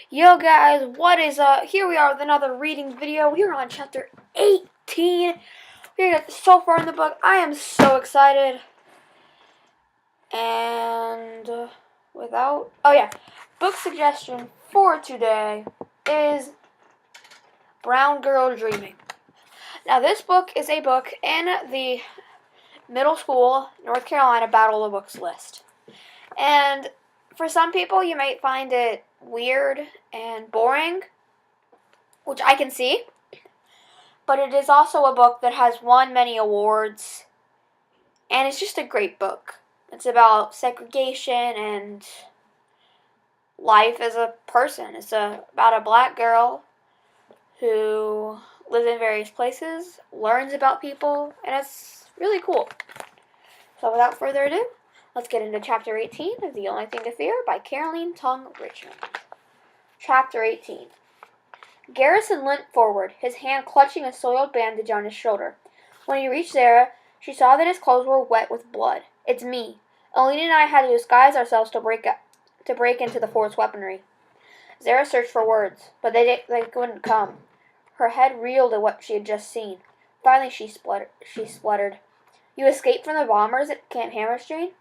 Yo guys, what is up? Here we are with another reading video. Here on chapter 18. We got so far in the book. I am so excited. And book suggestion for today is Brown Girl Dreaming. Now this book is a book in the middle school North Carolina Battle of the Books list. And for some people you might find it weird and boring, which I can see. But it is also a book that has won many awards, and it's just a great book. It's about segregation and life as a person. It's about a black girl who lives in various places, learns about people, and it's really cool. So without further ado, let's get into Chapter 18 of The Only Thing to Fear by Caroline Tung Richmond. Chapter 18. Garrison limped forward, his hand clutching a soiled bandage on his shoulder. When he reached Zara, she saw that his clothes were wet with blood. "It's me. Aline and I had to disguise ourselves to break into the fort's weaponry." Zara searched for words, but they wouldn't come. Her head reeled at what she had just seen. Finally she spluttered. "You escaped from the bombers at Camp Hammerstein?"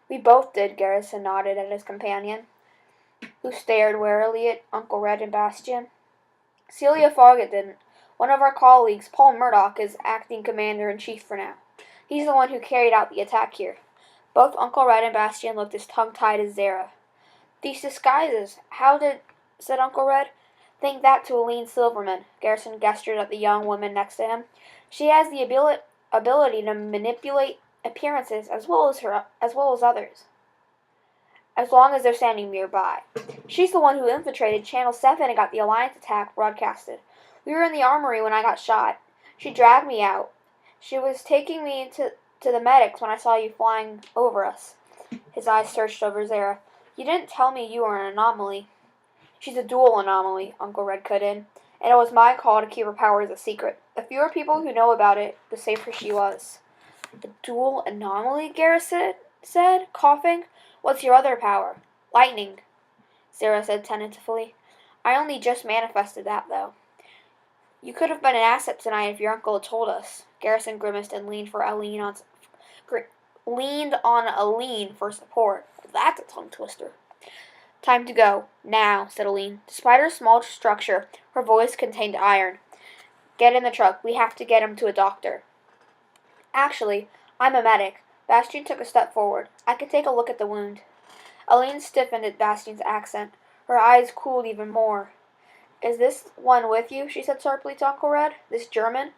"We both did," Garrison nodded at his companion, who stared warily at Uncle Red and Bastian. "Celia Foggett didn't. One of our colleagues, Paul Murdoch, is acting commander-in-chief for now. He's the one who carried out the attack here." Both Uncle Red and Bastian looked as tongue-tied as Zara. "These disguises, said Uncle Red. "Think that to Aline Silverman." Garrison gestured at the young woman next to him. "She has the ability to manipulate appearances as well as others, as long as they're standing nearby. She's the one who infiltrated Channel 7 and got the Alliance attack broadcasted. We were in the armory when I got shot. She dragged me out. She was taking me to the medics when I saw you flying over us." His eyes searched over Zara. "You didn't tell me you were an anomaly." "She's a dual anomaly," Uncle Red cut in, "and it was my call to keep her powers a secret. The fewer people who know about it, the safer she was." "A dual anomaly?" Garrison said, coughing. "What's your other power?" "Lightning," Zara said tentatively. "I only just manifested that, though." "You could have been an asset tonight if your uncle had told us." Garrison grimaced and leaned on Aline for support. "That's a tongue twister." "Time to go. Now," said Aline. Despite her small structure, her voice contained iron. "Get in the truck. We have to get him to a doctor." "Actually, I'm a medic." Bastian took a step forward. "I can take a look at the wound." Aline stiffened at Bastian's accent. Her eyes cooled even more. "Is this one with you?" she said sharply to Uncle Red. "This German?"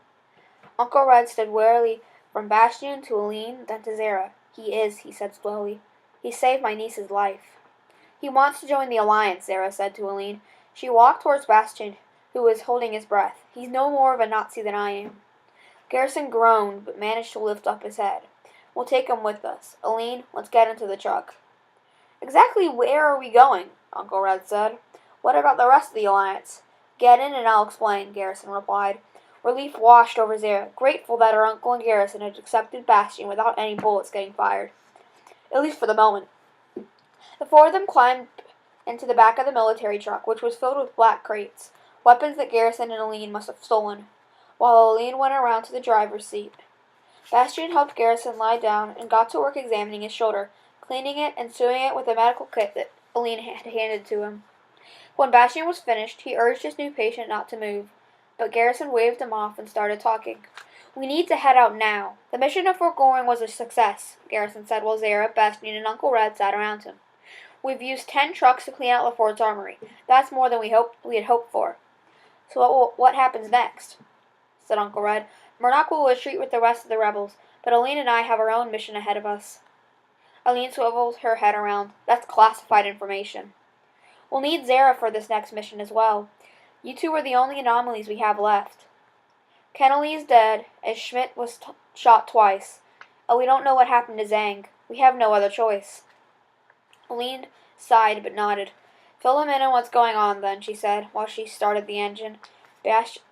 Uncle Red stood warily from Bastian to Aline, then to Zara. "He is," he said slowly. "He saved my niece's life." "He wants to join the Alliance," Zara said to Aline. She walked towards Bastian, who was holding his breath. "He's no more of a Nazi than I am." Garrison groaned, but managed to lift up his head. "We'll take him with us. Aline, let's get into the truck." "Exactly where are we going?" Uncle Red said. "What about the rest of the Alliance?" "Get in and I'll explain," Garrison replied. Relief washed over Zara, grateful that her uncle and Garrison had accepted Bastian without any bullets getting fired. At least for the moment. The four of them climbed into the back of the military truck, which was filled with black crates, weapons that Garrison and Aline must have stolen, while Aline went around to the driver's seat. Bastian helped Garrison lie down and got to work examining his shoulder, cleaning it and sewing it with a medical kit that Aline had handed to him. When Bastian was finished, he urged his new patient not to move, but Garrison waved him off and started talking. "We need to head out now. The mission of Fort Goring was a success," Garrison said while Zara, Bastian, and Uncle Red sat around him. "We've used 10 trucks to clean out the fort's armory. That's more than we had hoped for." "So what happens next?" said Uncle Red. "Murdoch will retreat with the rest of the rebels, but Aline and I have our own mission ahead of us." Aline swiveled her head around. "That's classified information." "We'll need Zara for this next mission as well. You two are the only anomalies we have left. Kennelly's dead, and Schmidt was shot twice. And we don't know what happened to Zhang. We have no other choice." Aline sighed but nodded. "Fill them in on what's going on, then," she said, while she started the engine.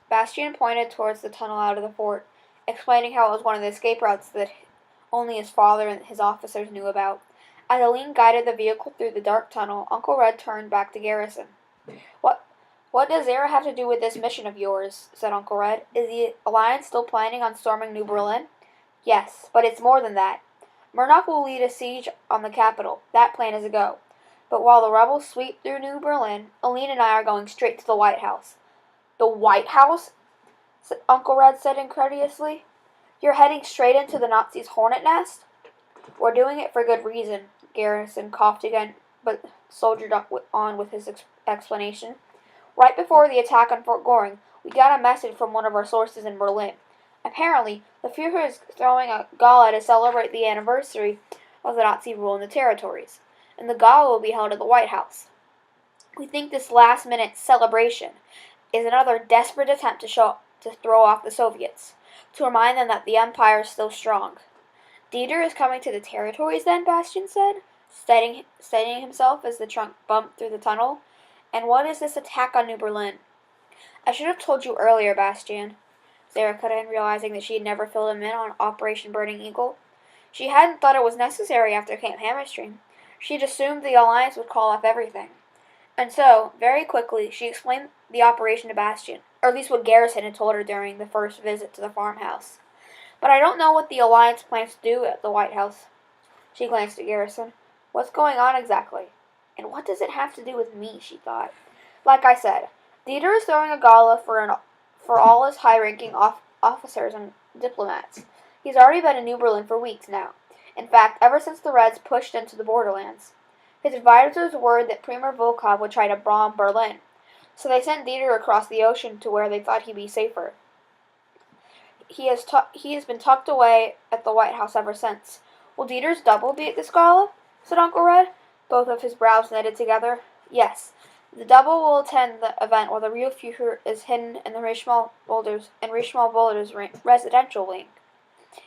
Bastian pointed towards the tunnel out of the fort, explaining how it was one of the escape routes that only his father and his officers knew about. As Aline guided the vehicle through the dark tunnel, Uncle Red turned back to Garrison. What what does Zara have to do with this mission of yours? Said Uncle Red. Is the Alliance still planning on storming New Berlin? Yes, but it's more than that. Murdoch will lead a siege on the capital. That plan is a go. But while the rebels sweep through New Berlin, Aline and I are going straight to the White House. The White House? Uncle Red said incredulously. You're heading straight into the Nazis' hornet nest? We're doing it for good reason. Garrison coughed again, but soldiered on with his explanation. Right before the attack on Fort Goring, we got a message from one of our sources in Berlin. Apparently, the Fuhrer is throwing a gala to celebrate the anniversary of the Nazi rule in the territories, and the gala will be held at the White House. We think this last-minute celebration is another desperate attempt to throw off the Soviets, to remind them that the Empire is still strong. Dieter is coming to the territories then, Bastian said, steadying himself as the trunk bumped through the tunnel. And what is this attack on New Berlin? I should have told you earlier, Bastian. Zara cut in, realizing that she had never filled him in on Operation Burning Eagle. She hadn't thought it was necessary after Camp Hammerstream. She'd assumed the Alliance would call off everything. And so, very quickly, she explained the operation to Bastian, or at least what Garrison had told her during the first visit to the farmhouse. But I don't know what the Alliance plans to do at the White House. She glanced at Garrison. What's going on exactly? And what does it have to do with me, she thought. Like I said, Dieter is throwing a gala for all his high-ranking officers and diplomats. He's already been in New Berlin for weeks now. In fact, ever since the Reds pushed into the borderlands. His advisors worried that Premier Volkov would try to bomb Berlin, so they sent Dieter across the ocean to where they thought he'd be safer. He has been tucked away at the White House ever since. Will Dieter's double be at this gala? Said Uncle Red, both of his brows knitted together. Yes, the double will attend the event while the real Fuhrer is hidden in the Richemont Boulders residential wing.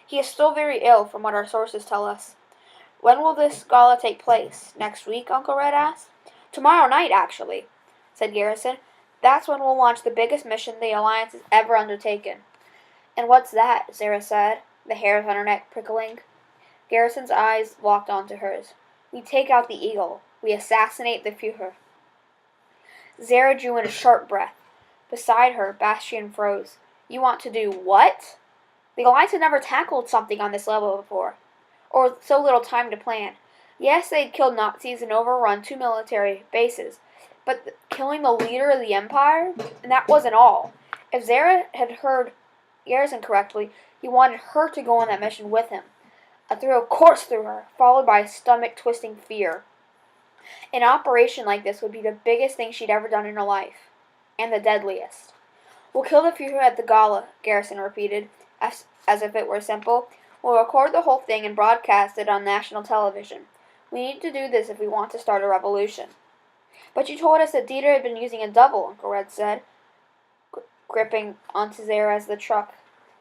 He is still very ill, from what our sources tell us. When will this gala take place? Next week, Uncle Red asked. Tomorrow night, actually, said Garrison. That's when we'll launch the biggest mission the Alliance has ever undertaken. And what's that? Zara said, the hairs on her neck prickling. Garrison's eyes locked onto hers. We take out the eagle. We assassinate the Fuhrer. Zara drew in a sharp breath. Beside her, Bastian froze. You want to do what? The Alliance had never tackled something on this level before, or with so little time to plan. Yes, they had killed Nazis and overrun 2 military bases, but killing the leader of the Empire? And that wasn't all. If Zara had heard Garrison correctly, he wanted her to go on that mission with him. A thrill coursed through her, followed by a stomach-twisting fear. An operation like this would be the biggest thing she'd ever done in her life, and the deadliest. We'll kill the Fuhrer at the gala, Garrison repeated, as if it were simple. We'll record the whole thing and broadcast it on national television. We need to do this if we want to start a revolution. But you told us that Dieter had been using a double, Uncle Red said, gripping onto Zara as the truck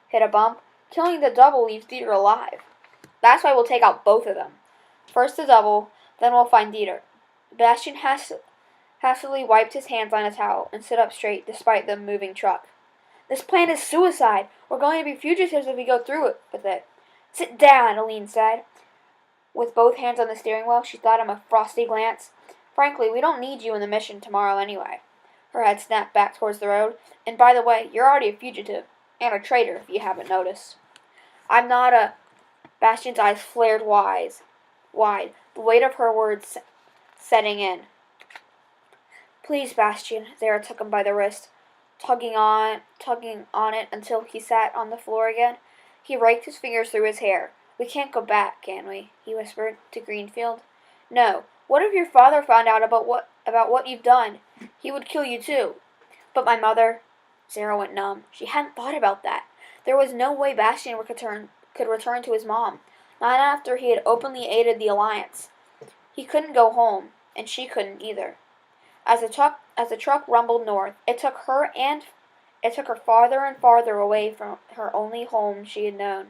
hit a bump. Killing the double leaves Dieter alive. That's why we'll take out both of them. First the double, then we'll find Dieter. Bastian hastily wiped his hands on a towel and stood up straight despite the moving truck. This plan is suicide. We're going to be fugitives if we go through with it. Sit down, Aline said. With both hands on the steering wheel, she thought him a frosty glance. Frankly, we don't need you in the mission tomorrow anyway. Her head snapped back towards the road. And by the way, you're already a fugitive. And a traitor, if you haven't noticed. I'm not a... Bastian's eyes flared wide, the weight of her words setting in. Please, Bastian, Zara took him by the wrist, tugging on it until he sat on the floor again. He raked his fingers through his hair. We can't go back, can we? He whispered to Greenfield. No. What if your father found out about what you've done? He would kill you too. But my mother... Zara went numb. She hadn't thought about that. There was no way Bastian could return to his mom, not after he had openly aided the Alliance. He couldn't go home, and she couldn't either. As the truck rumbled north, it took her farther and farther away from her only home she had known.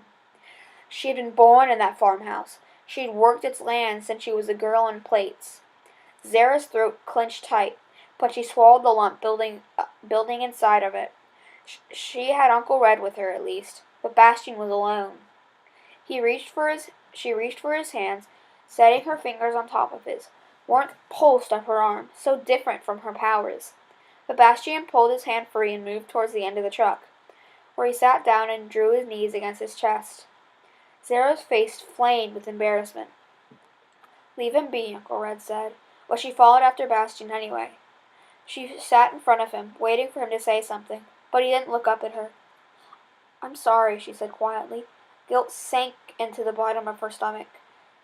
She had been born in that farmhouse. She had worked its land since she was a girl on plates. Zara's throat clenched tight, but she swallowed the lump building inside of it. She had Uncle Red with her, at least, but Bastian was alone. She reached for his hands, setting her fingers on top of his. warmth pulsed up her arm, so different from her powers. But Bastian pulled his hand free and moved towards the end of the truck, where he sat down and drew his knees against his chest. Zara's face flamed with embarrassment. "Leave him be," Uncle Red said, but she followed after Bastian anyway. She sat in front of him, waiting for him to say something, but he didn't look up at her. "I'm sorry," she said quietly. Guilt sank into the bottom of her stomach.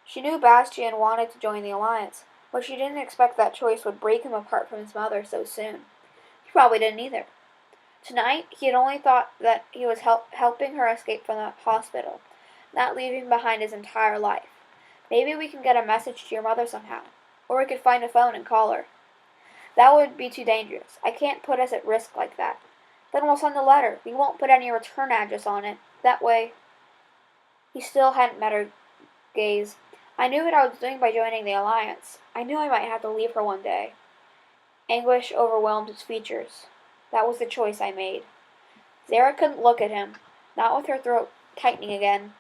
She knew Bastian wanted to join the Alliance, but she didn't expect that choice would break him apart from his mother so soon. He probably didn't either. Tonight, he had only thought that he was helping her escape from the hospital, not leaving behind his entire life. "Maybe we can get a message to your mother somehow, or we could find a phone and call her." "That would be too dangerous. I can't put us at risk like that." "Then we'll send a letter. We won't put any return address on it. That way—" He still hadn't met her gaze. "I knew what I was doing by joining the Alliance. I knew I might have to leave her one day." Anguish overwhelmed his features. "That was the choice I made." Zara couldn't look at him, not with her throat tightening again.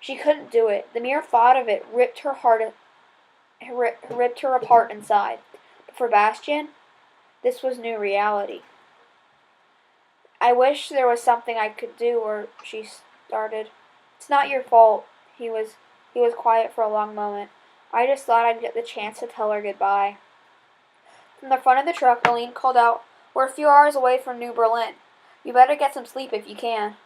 She couldn't do it. The mere thought of it ripped her apart inside. But for Bastian, this was new reality. "I wish there was something I could do," or she started. "It's not your fault." He was quiet for a long moment. "I just thought I'd get the chance to tell her goodbye." From the front of the truck, Aline called out, "We're a few hours away from New Berlin. You better get some sleep if you can."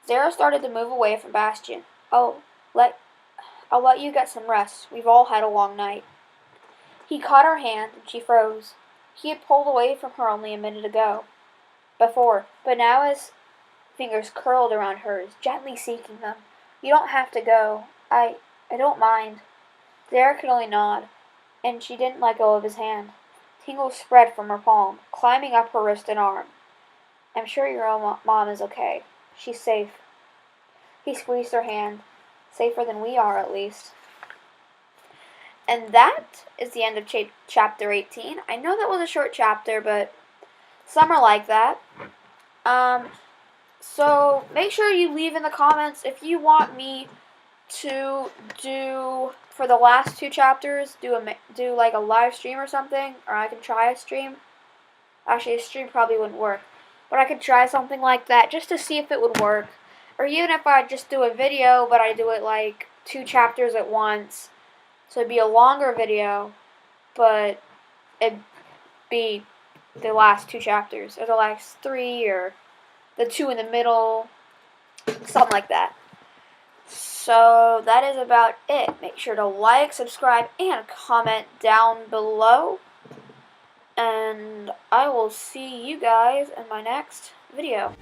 Zara started to move away from Bastian. I'll let you get some rest. We've all had a long night." He caught her hand, and she froze. He had pulled away from her only a minute ago. But now his fingers curled around hers, gently seeking them. "You don't have to go. I don't mind." Zara could only nod, and she didn't let go of his hand. Tingles spread from her palm, climbing up her wrist and arm. "I'm sure your own mom is okay. She's safe." He squeezed her hand. "Safer than we are, at least." And that is the end of chapter 18. I know that was a short chapter, but some are like that. So make sure you leave in the comments if you want me to do, for the last two chapters, do like a live stream or something, or I can try a stream. Actually, a stream probably wouldn't work, but I could try something like that just to see if it would work. Or even if I just do a video, but I do it like 2 chapters at once. So it'd be a longer video, but it'd be the last 2 chapters, or the last 3, or the 2 in the middle, something like that. So that is about it. Make sure to like, subscribe, and comment down below. And I will see you guys in my next video.